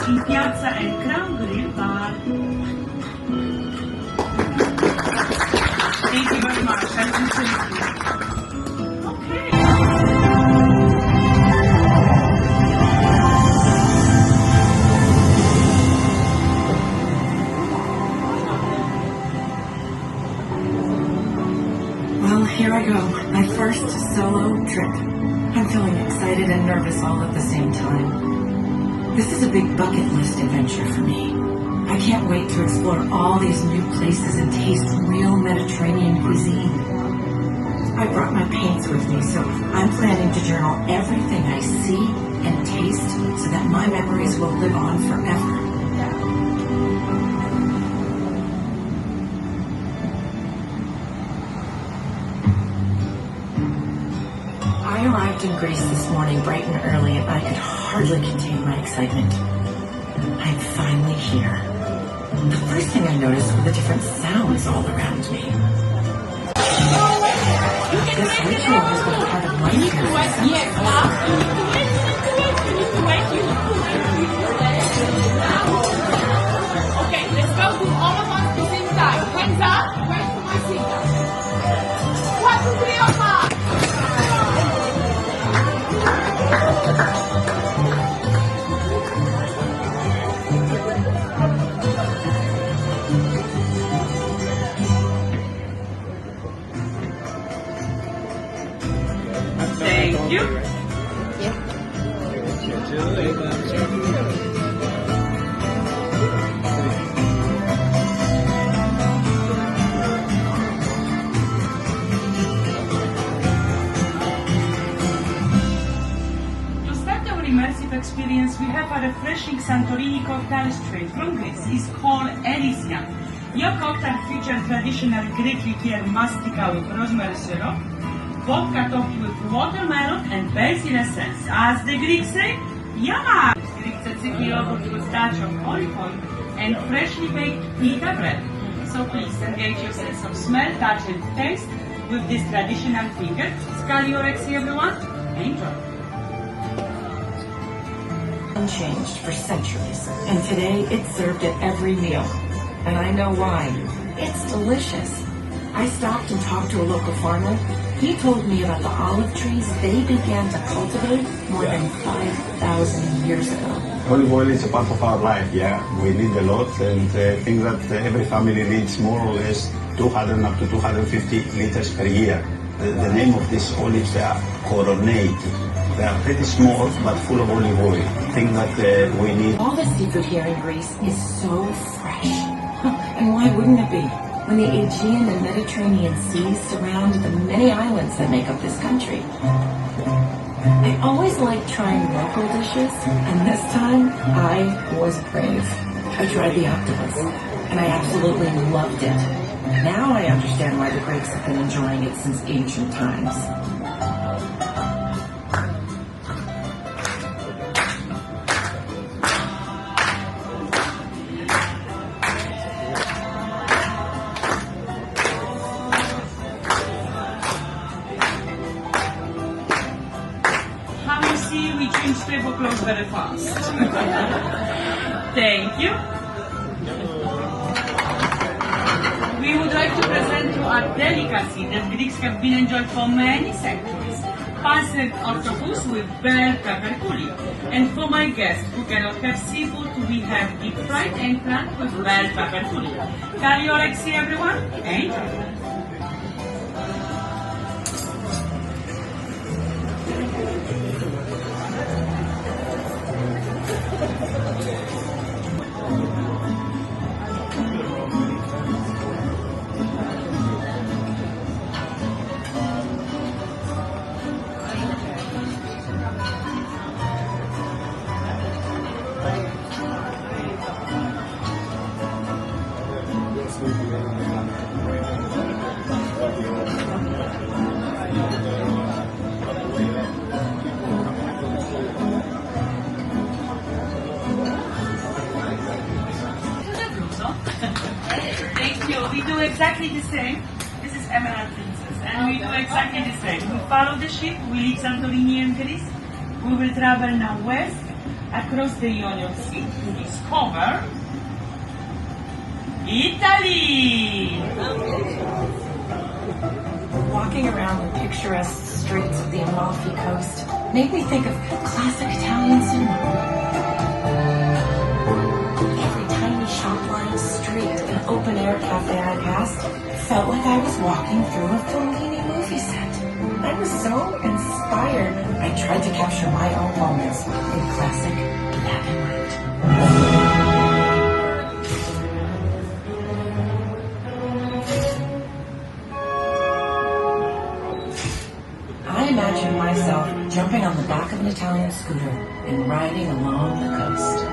in Piazza and Crown Grill Bar. Thank you very much. I appreciate you. Okay. Well, here I go. My first solo trip. I'm feeling excited and nervous all at the same time. This is a big bucket list adventure for me. I can't wait to explore all these new places and taste real Mediterranean cuisine. I brought my paints with me, so I'm planning to journal everything I see and taste so that my memories will live on forever. I arrived in Greece this morning bright and early, and I could hardly contain my excitement. I'm finally here. The first thing I noticed were the different sounds all around me. This ritual has been part of life here Okay, let's go do all of us at the same time. Hands up, wait for my signal. 1, 2, 3, opa! Thank you. To start our immersive experience, we have a refreshing Santorini cocktail straight from Greece. It's called Elysian. Your cocktail features traditional Greek liqueur mastica with rosemary syrup, vodka topped with watermelon and basil essence. As the Greeks say, yama! Greek tzatziki yogurt with touch of olive oil and freshly baked pita bread. So please engage your sense of smell, touch and taste with this traditional finger. Scaliorexy, everyone. Enjoy. unchanged for centuries, and today it's served at every meal. And I know why. It's delicious. I stopped and talked to a local farmer. He told me about the olive trees they began to cultivate more than 5,000 years ago. Olive oil is a part of our life, yeah. We need a lot, and I think that every family needs more or less 200 up to 250 liters per year. The name of these olives, they are coronate. They are pretty small, but full of olive oil. I think that we need... All the seafood here in Greece is so fresh. And why wouldn't it be? When the Aegean and Mediterranean seas surround the many islands that make up this country. I always like trying local dishes, and this time I was brave. I tried the octopus, and I absolutely loved it. Now I understand why the Greeks have been enjoying it since ancient times. We change tablecloths very fast. Thank you. We would like to present you a delicacy that Greeks have been enjoying for many centuries. Pancit octopus with bell pepper coulis. And for my guests who cannot have seafood, we have deep fried eggplant with bell pepper coulis. Kalliorexy, everyone. Enjoy. Thank you. We do exactly the same. This is Emerald Princess, and we do exactly the same. We follow the ship. We leave Santorini and Greece. We will travel now west across the Ionian Sea to discover Italy. Walking around the picturesque streets of the Amalfi Coast made me think of classic Italian cinema. Every tiny shop line, street, and open-air cafe I passed felt like I was walking through a Fellini movie set. I was so inspired, I tried to capture my own moments in classic black and white. I imagined myself jumping on the back of an Italian scooter and riding along the coast.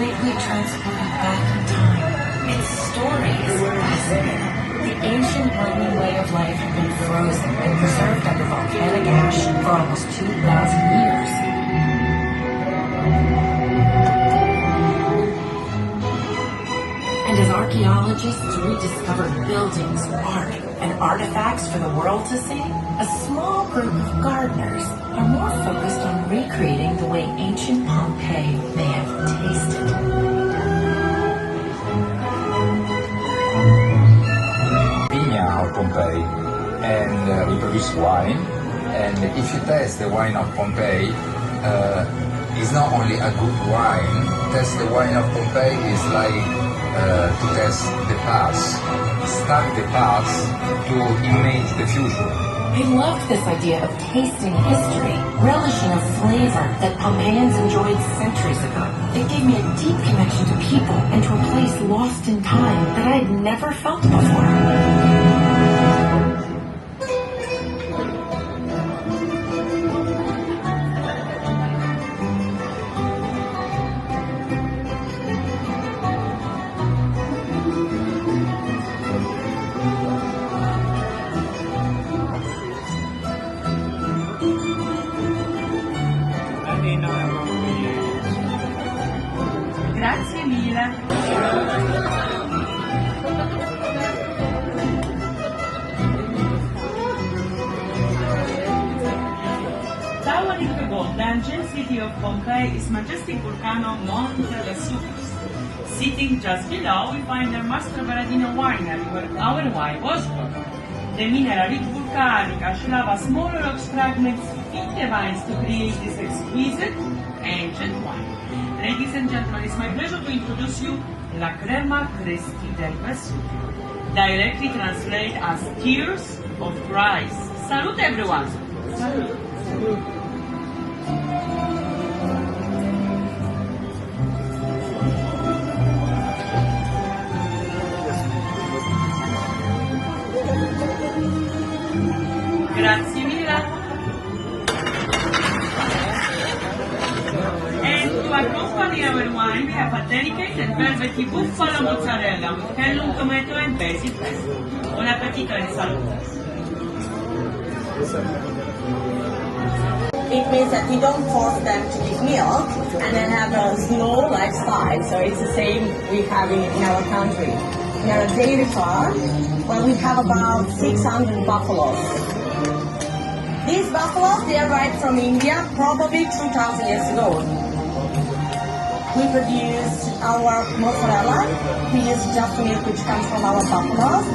Completely transported back in time. Its story is fascinating. The ancient Roman way of life had been frozen and preserved under volcanic ash for almost 2,000 years. And as archaeologists rediscovered buildings, art, and artifacts for the world to see, a small group of gardeners are more focused on recreating the way ancient Pompeii may have tasted. Vigna of Pompeii, and we produce wine. And if you taste the wine of Pompeii, it's not only a good wine. Taste the wine of Pompeii is like to test the past, study the past to image the future. I loved this idea of tasting history, relishing a flavor that Pompeians enjoyed centuries ago. It gave me a deep connection to people and to a place lost in time that I had never felt before. Grazie mille. Towering above the ancient city of Pompeii is majestic volcano Monte Vesuvius. Sitting just below, we find the Mastro Baradino winery where our wine was grown. The mineral-rich volcanic ash lava small rocks fragments feed the vines to create this exquisite ancient wine. Ladies and gentlemen, it's my pleasure to introduce you La Crema Cresti del Vesuvio, directly translated as Tears of Christ. Salute everyone! Salute. Grazie mille. And to accompany our wine, we have a dedicated velvety buffalo mozzarella with heirloom tomato and basil pesto. Buon appetito and salute. It means that we don't force them to give milk and then have a slow lifestyle. So it's the same we have in our country. We have a dairy farm where we have about 600 buffaloes. These buffaloes, they arrived from India probably 2,000 years ago. We produce our mozzarella. We use just milk which comes from our buffaloes.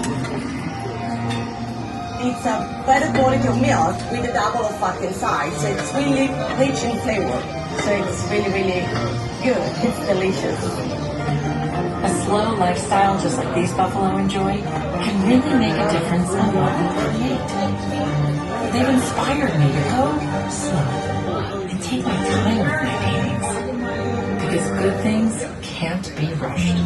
It's a better quality of milk with a double of fat inside, so it's really rich in flavor. So it's really, really good. It's delicious. A slow lifestyle just like these buffalo enjoy can really make a difference in what we create. They've inspired me to go slow and take my time with my paintings. Because good things can't be rushed.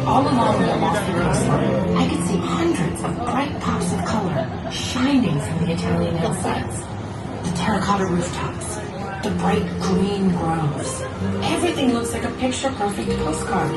All along the Amalfi coastline, I could see hundreds of bright pops of color shining from the Italian hillsides. The terracotta rooftops, the bright green groves. Everything looks like a picture-perfect postcard.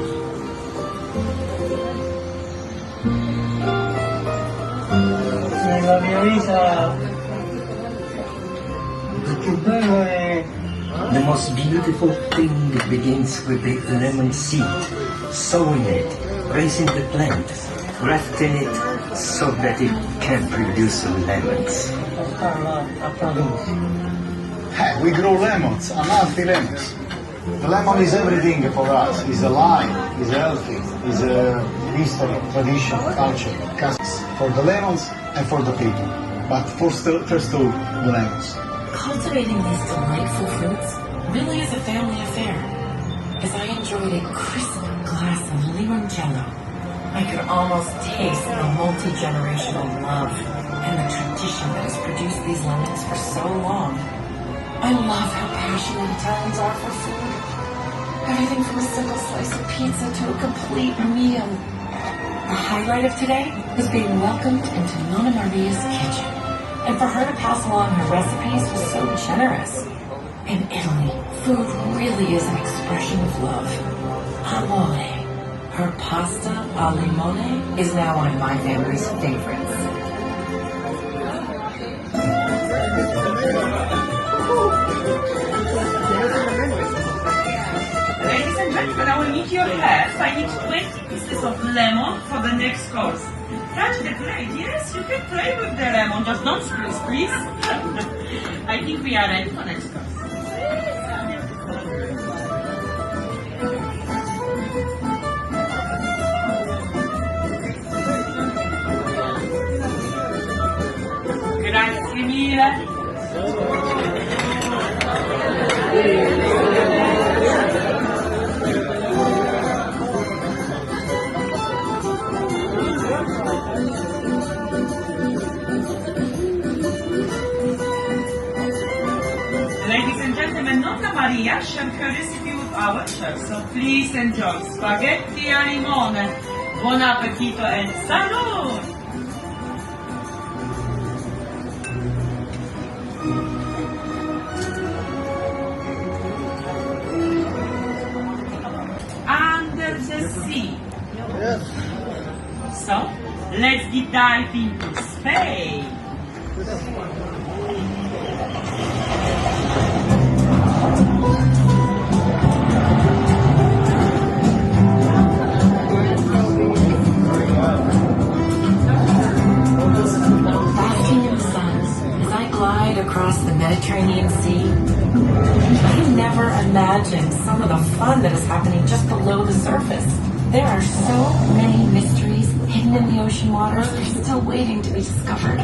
The most beautiful thing begins with the lemon seed, sowing it, raising the plant, grafting it so that it can produce lemons. We grow lemons, Amalfi lemons. The lemon is everything for us. It's alive, it's healthy, it's history, tradition, culture, customs. For the lemons and for the people. But first all, the lemons. Cultivating these delightful fruits really is a family affair. As I enjoyed a crisp glass of limoncello, I could almost taste the multi-generational love and the tradition that has produced these lemons for so long. I love how passionate Italians are for food. Everything from a simple slice of pizza to a complete meal. The highlight of today was being welcomed into Nonna Maria's kitchen. And for her to pass along her recipes was so generous. In Italy, food really is an expression of love. Amore. Her pasta al limone is now one of my family's favorites. Ladies and gentlemen, I will need your help. I need 20 pieces of lemon for the next course. Touch the plate. Yes, you can play with the lemon. Just don't squeeze, please. I think we are ready for next course. Grazie mille. Ladies and gentlemen, Nonna Maria shared her recipe with our chef, so please enjoy spaghetti al limone. Buon appetito and salud! Under the sea. So, let's deep dive into Spain. Basking in the sun as I glide across the Mediterranean Sea, I never imagined some of the fun that is happening just below the surface. There are so many mysteries hidden in the ocean waters that are still waiting to be discovered.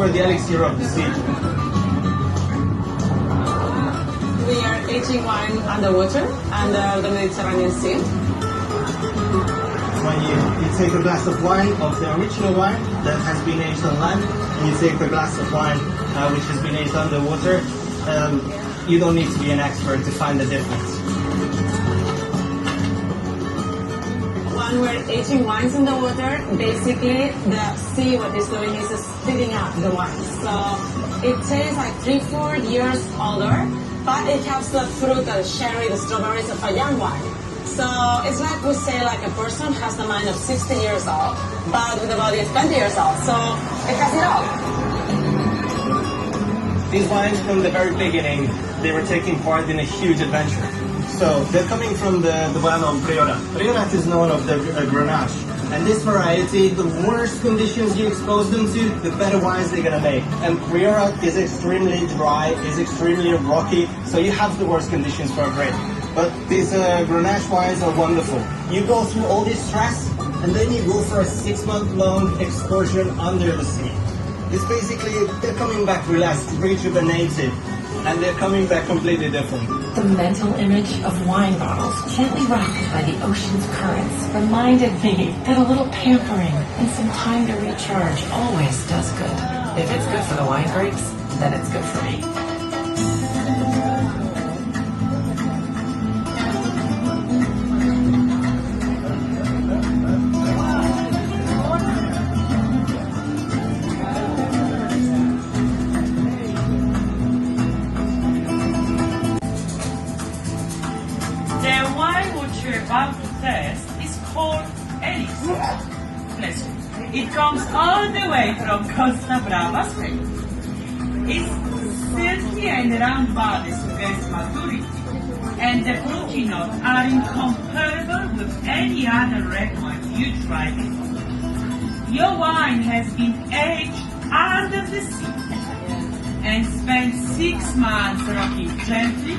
The elixir of the sea. We are aging wine underwater under the Mediterranean Sea. when you take a glass of wine, of the original wine that has been aged on land, and you take a glass of wine which has been aged underwater. You don't need to be an expert to find the difference. When we're aging wines in the water, basically the sea, what it's doing is speeding up the wine. So it tastes like 3-4 years older, but it has the fruit, the cherry, the strawberries of a young wine. So it's like we say like a person has the mind of 60 years old, but with the body of 20 years old. So it has it all. These wines from the very beginning, they were taking part in a huge adventure. So they're coming from the well-known Priorat. Priorat is known of the Grenache. And this variety, the worse conditions you expose them to, the better wines they're gonna make. And Priorat is extremely dry, is extremely rocky, so you have the worst conditions for a grape. But these Grenache wines are wonderful. You go through all this stress, and then you go for a 6-month-long excursion under the sea. It's basically, they're coming back relaxed, rejuvenated, and they're coming back completely different. The mental image of wine bottles gently rocked by the ocean's currents reminded me that a little pampering and some time to recharge always does good. If it's good for the wine grapes, then it's good for me. About to test is called Elysia. It comes all the way from Costa Brava, Spain. Its silky and round body suggests maturity, and the fruity notes are incomparable with any other red wine you try before. Your wine has been aged under the sea and spent 6 months rocking gently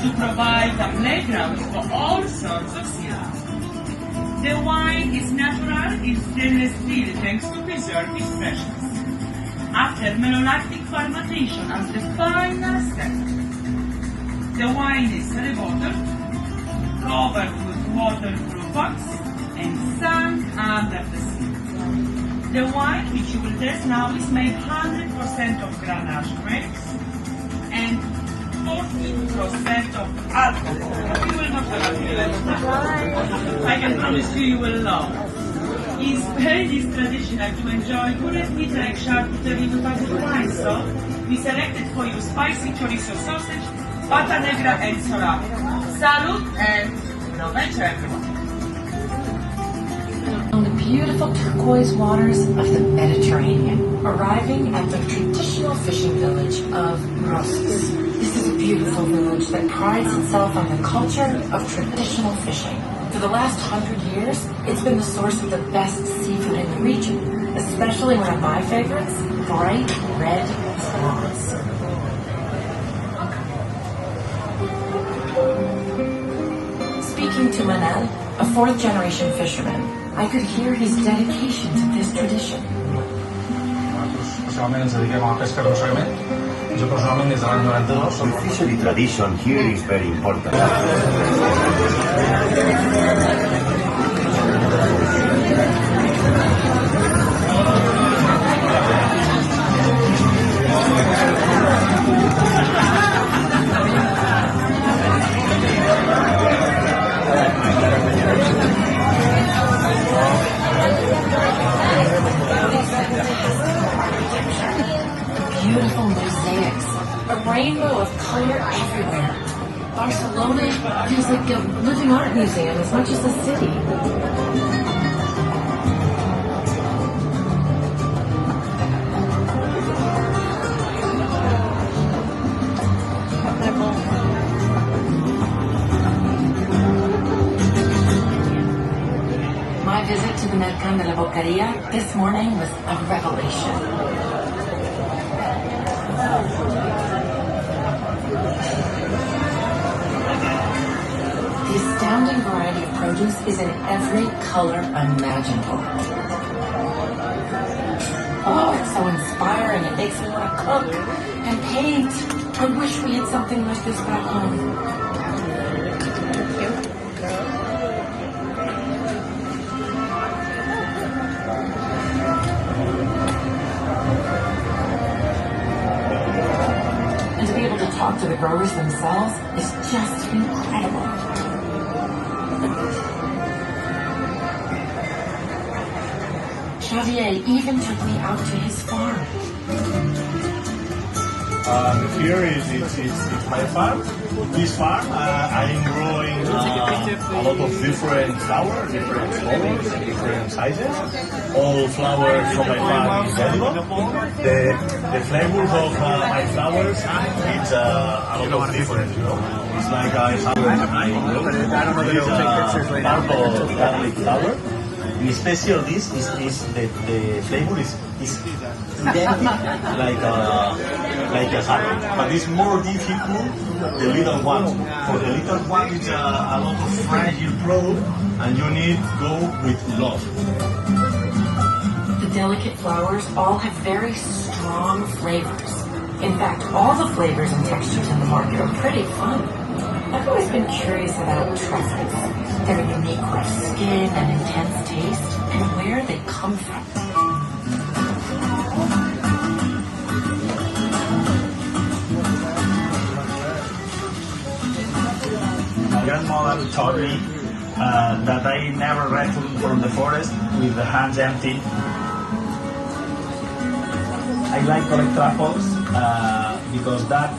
to provide a playground for all sorts of seeds. The wine is natural in stainless steel thanks to preserve its freshness. After malolactic fermentation as the final step, the wine is rewatered, covered with waterproof box, and sunk under the sea. The wine which you will taste now is made 100% of Grenache grapes and 40% of alcohol. You will not have a I can promise you will love. In Spain, it's traditional to enjoy pure meat like charcuterie with wine, so we selected for you spicy chorizo sausage, pata negra and sorabe. Salud and no venture everyone. On the beautiful turquoise waters of the Mediterranean, arriving at the traditional fishing village of Rosses. This is a beautiful village that prides itself on the culture of traditional fishing. For the last 100 years, it's been the source of the best seafood in the region, especially one of my favorites, bright red prawns. Speaking to Manel, a 4th-generation fisherman, I could hear his dedication to this tradition. The fishery tradition here is very important. Beautiful mosaics, a rainbow of color everywhere. Barcelona feels like a living art museum as much as a city. My visit to the Mercado de la Boqueria this morning was a revelation. The astounding variety of produce is in every color imaginable. Oh, it's so inspiring. It makes me want to cook and paint. I wish we had something like this back home. growers themselves is just incredible. Xavier even took me out to his farm. Here it's my farm. This farm, I'm growing a lot of different flowers, different colors, different sizes. All flowers from my farm is edible. The flavors of my flowers, it's a lot of different, you know. It's like I have purple garlic flower. The special this is the flavor is identical like a salad, but it's more difficult the little ones. For the little one, it's a lot of fragile product, and you need to go with love. The delicate flowers all have very strong flavors. In fact, all the flavors and textures in the market are pretty fun. I've always been curious about truffles, their unique rough skin and intense taste, and where they come from. My grandmother taught me that I never return from the forest with the hands empty. I like collect truffles because that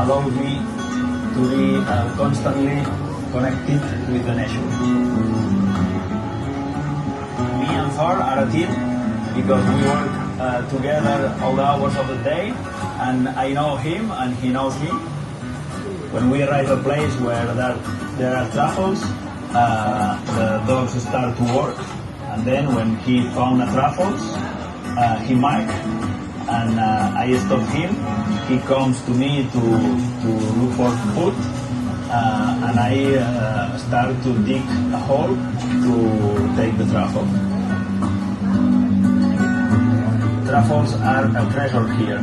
allows me to be constantly connected with the nature. Me and Thor are a team because we work together all the hours of the day, and I know him and he knows me. When we arrive at a place where there are truffles, the dogs start to work, and then when he found the truffles, he marks, and I stop him. He comes to me to look for food, and I start to dig a hole to take the truffle. Truffles are a treasure here.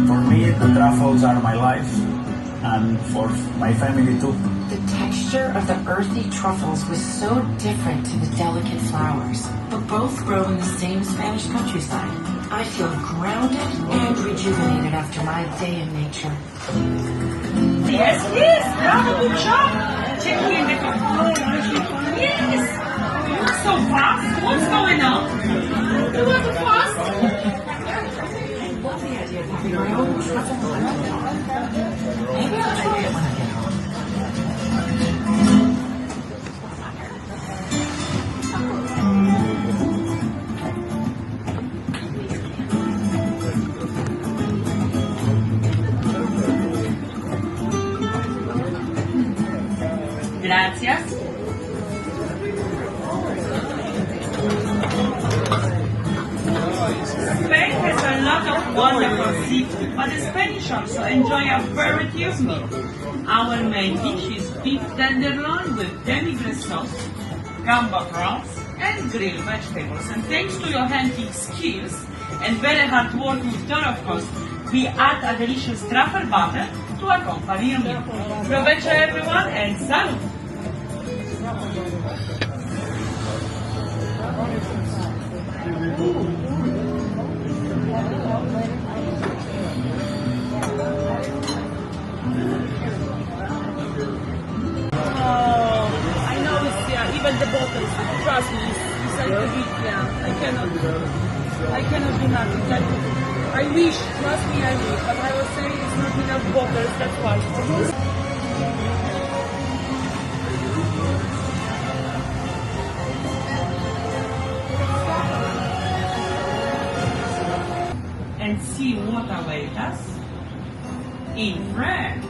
For me, the truffles are my life, and for my family too. The texture of the earthy truffles was so different to the delicate flowers, but both grow in the same Spanish countryside. I feel grounded and rejuvenated after my day in nature. Yes, bravo, good job. Checking the computer. Yes, you're so fast. What's going on? You want to fast? I love the idea of having my own truffle blend. Maybe I'll try it when I get home. Gracias. Spain has a lot of wonderful seafood, but the Spanish also enjoy a variety of meat. Our main dish is beef tenderloin with demi-glace sauce, gamba prawns, and grilled vegetables. And thanks to your hunting skills and very hard work with Thor, of course, we add a delicious truffle butter to accompany your meal. Provecho everyone, and salud! I know it's, yeah, even the bottles, trust me, it's like a bit, yeah, I cannot do nothing. I wish, trust me, I wish, but I was saying it's not enough bottles, that's why. And see what awaits us in France.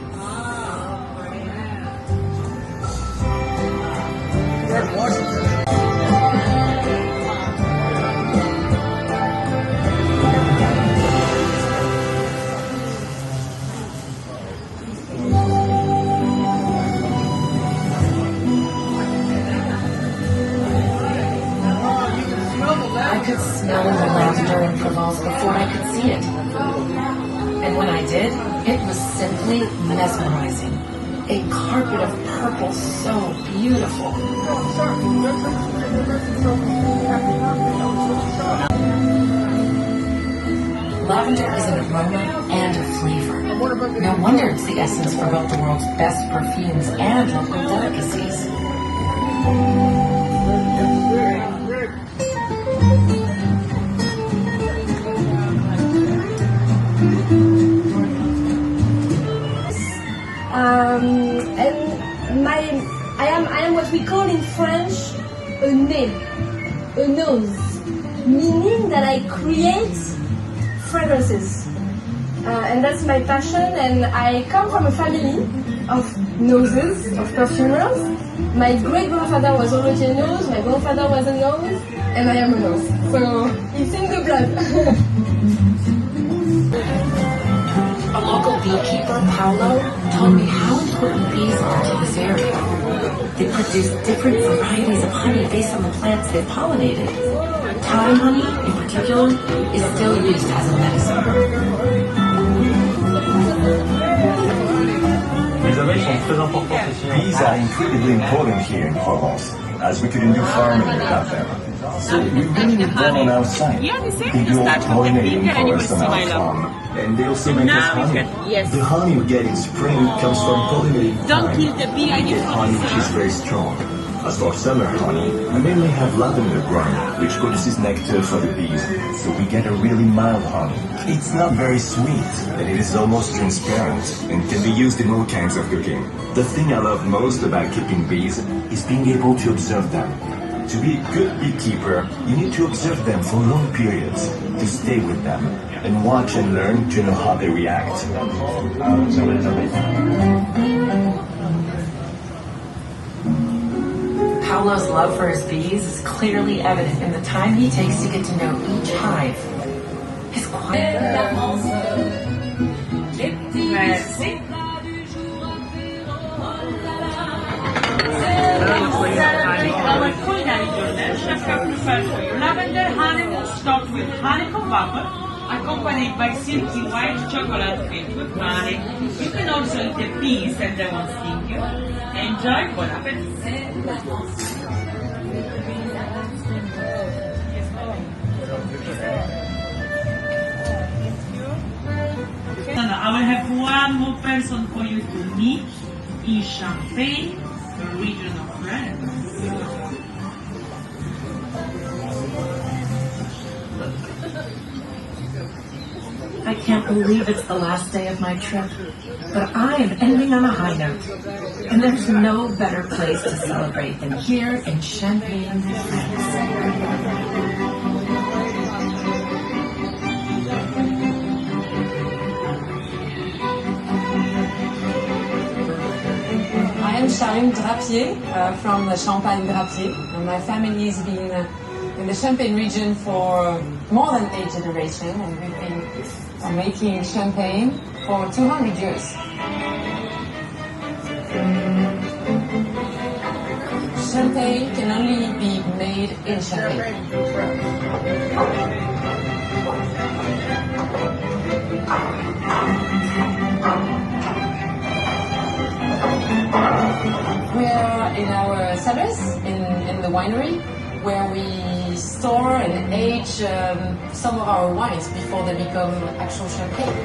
I could smell the lavender in Provence before I could see it. And when I did, it was simply mesmerizing. A carpet of purple so beautiful. Lavender is an aroma and a flavor. No wonder it's the essence for both the world's best perfumes and local delicacies. And I am what we call in French a nez, a nose, meaning that I create fragrances. And that's my passion, and I come from a family of noses, of perfumers. My great-grandfather was already a nose, my grandfather was a nose, and I am a nose. So it's in the blood. A local beekeeper, Paolo, told me how important bees are to this area. They produce different varieties of honey based on the plants they've pollinated. Thyme honey, in particular, is still used as a medicine. Bees are incredibly important here in Provence, as we couldn't do farming without them. So we really need them on our side. They do all pollinating for us on our farm. And they also make us honey. Yes. The honey we get in spring comes from pollinating Don't thyme. kill the bee, I We need get to honey which is very strong. As for summer honey, we mainly have lavender growing, which produces nectar for the bees, so we get a really mild honey. It's not very sweet, and it is almost transparent, and can be used in all kinds of cooking. The thing I love most about keeping bees is being able to observe them. To be a good beekeeper, you need to observe them for long periods, to stay with them, and watch and learn to know how they react. Paolo's love for his bees is clearly evident in the time he takes to get to know each hive. His quiet... Merci. Our culinary journal, chef have prepared for you lavender honeymoon topped with honeycomb vapor, accompanied by silky white chocolate filled with honey. You can also eat the peas and they won't sting you. Enjoy, bon appetit. I will have one more person for you to meet in Champagne, the region of France. I can't believe it's the last day of my trip, but I am ending on a high note. And there's no better place to celebrate than here in Champagne, France. I am Charline Drapier from the Champagne Drapier, and my family has been in the Champagne region for more than 8 generations, and we've been making champagne for 200 years. Champagne can only be made in Champagne. We are in our cellars in the winery, where we store and age some of our wines before they become actual champagne.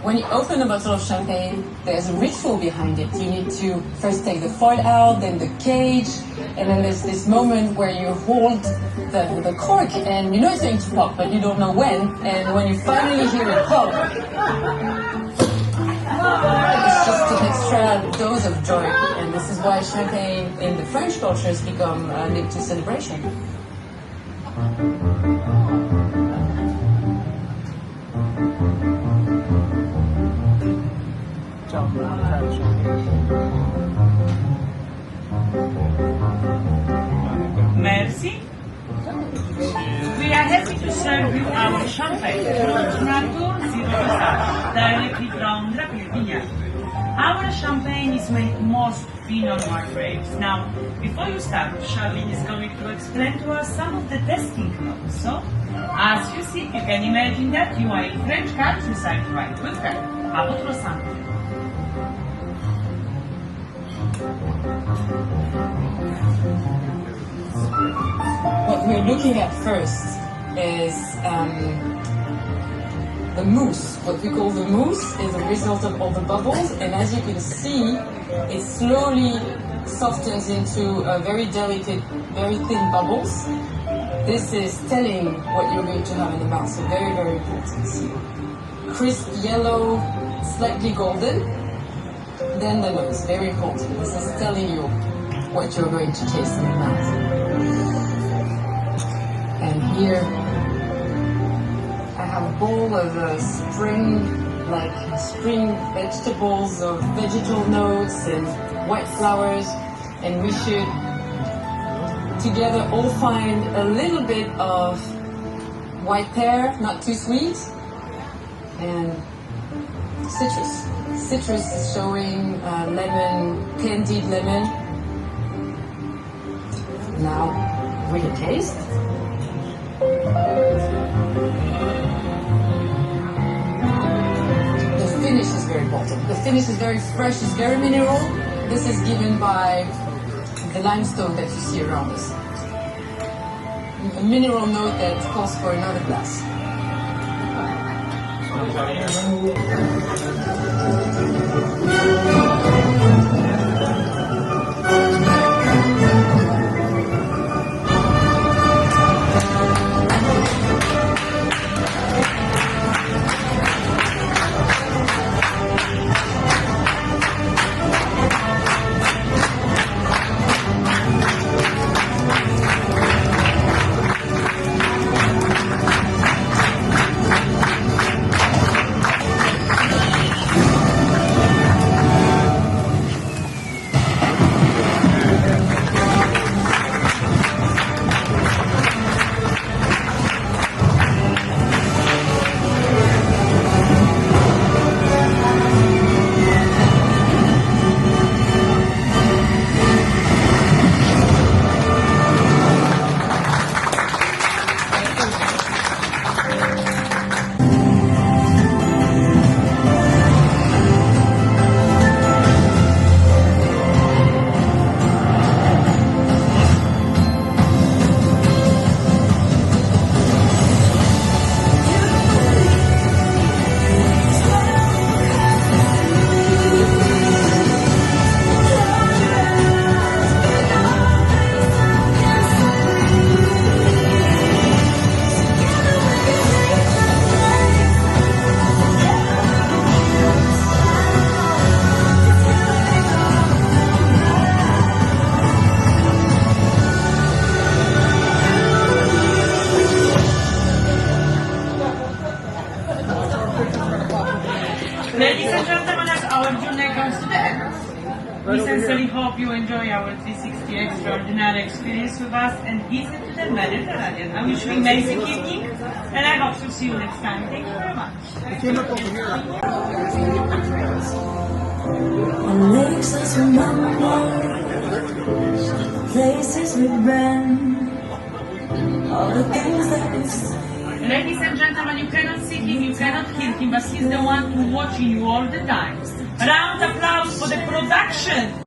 When you open a bottle of champagne, there's a ritual behind it. You need to first take the foil out, then the cage, and then there's this moment where you hold the cork and you know it's going to pop, but you don't know when. And when you finally hear it pop, it's just an extra dose of joy. And this is why champagne in the French culture has become linked to celebration. Merci. We are happy to serve you our champagne from Natur Zero directly from Drapier Vineyard. Our champagne is made most Pinot Noir grapes. Now, before you start, Charline is going to explain to us some of the tasting notes. So, as you see, you can imagine that you are in French countryside right with her. À votre santé. What we're looking at first is the mousse. What we call the mousse is a result of all the bubbles, and as you can see, it slowly softens into a very delicate, very thin bubbles. This is telling what you're going to have in the mouth, so very, very important. Crisp yellow, slightly golden, then the nose, very important. This is telling you what you're going to taste in the mouth. And here I have a bowl of spring vegetables, of vegetal notes and white flowers, and we should together all find a little bit of white pear, not too sweet, and citrus. Citrus is showing lemon, candied lemon. Now we can taste. The finish is very important. The finish is very fresh, it's very mineral. This is given by the limestone that you see around us. A mineral note that calls for another glass. Ladies and gentlemen, as our journey comes to the end, we sincerely hope you enjoy our 360 extraordinary experience with us and visit the Mediterranean. I wish you an amazing evening, and I hope to see you next time. Thank you very much. On lakes let's remember, places we've been, all the things that we've seen. Ladies and gentlemen, you cannot see him, you cannot hear him, but he's the one who watching you all the time. Round applause for the production.